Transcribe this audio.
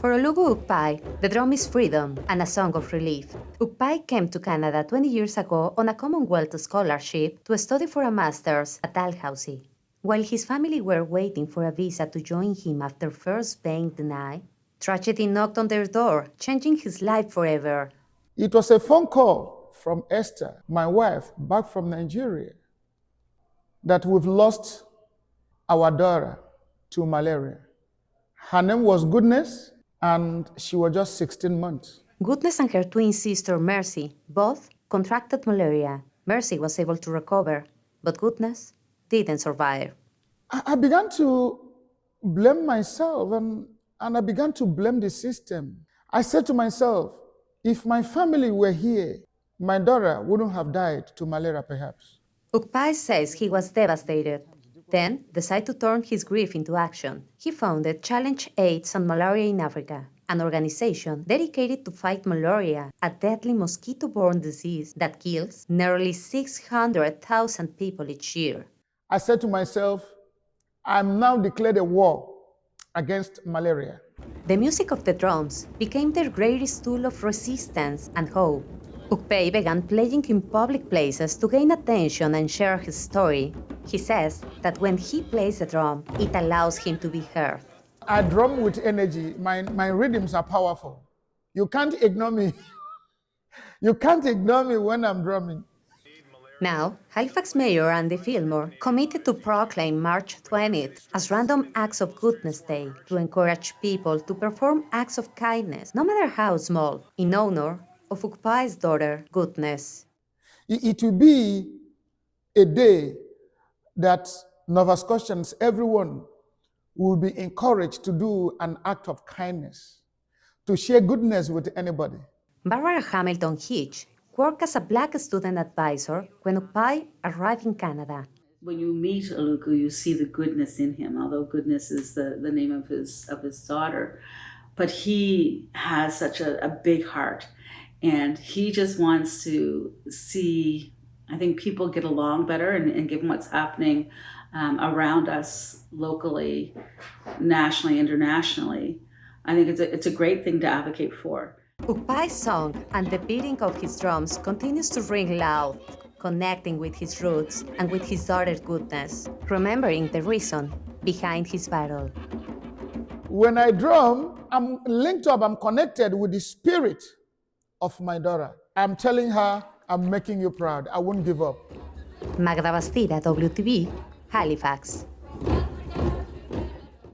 For Olugu Ukpai, the drum is freedom and a song of relief. Ukpai came to Canada 20 years ago on a Commonwealth scholarship to study for a master's at Dalhousie. While his family were waiting for a visa to join him after first being denied, tragedy knocked on their door, changing his life forever. It was a phone call from Esther, my wife, back from Nigeria, that we've lost our daughter to malaria. Her name was Goodness, and she was just 16 months. Goodness and her twin sister Mercy both contracted malaria. Mercy was able to recover, but Goodness didn't survive. I began to blame myself and I began to blame the system. I said to myself, if my family were here, my daughter wouldn't have died to malaria perhaps. Ukpai says he was devastated, then decided to turn his grief into action. He founded Challenge AIDS and Malaria in Africa, an organization dedicated to fight malaria, a deadly mosquito-borne disease that kills nearly 600,000 people each year. I said to myself, I'm now declared a war against malaria. The music of the drums became their greatest tool of resistance and hope. Ukpai began playing in public places to gain attention and share his story. He says that when he plays the drum, it allows him to be heard. I drum with energy. My rhythms are powerful. You can't ignore me. You can't ignore me when I'm drumming. Now, Halifax Mayor Andy Fillmore committed to proclaim March 20th as Random Acts of Goodness Day to encourage people to perform acts of kindness, no matter how small, in honor of Ukpai's daughter, Goodness. It will be a day that Nova Scotians, everyone, will be encouraged to do an act of kindness, to share goodness with anybody. Barbara Hamilton Hitch worked as a Black student advisor when Ukpai arrived in Canada. When you meet Olugu, you see the goodness in him, although goodness is the name of his daughter. But he has such a big heart, and he just wants to see, I think, people get along better, and given what's happening around us locally, nationally, internationally, I think it's a great thing to advocate for. Ukpai's song and the beating of his drums continues to ring loud, connecting with his roots and with his daughter's Goodness, remembering the reason behind his battle. When I drum, I'm linked up, I'm connected with the spirit of my daughter. I'm telling her, I'm making you proud. I won't give up. Magda Bastida, WTV, Halifax.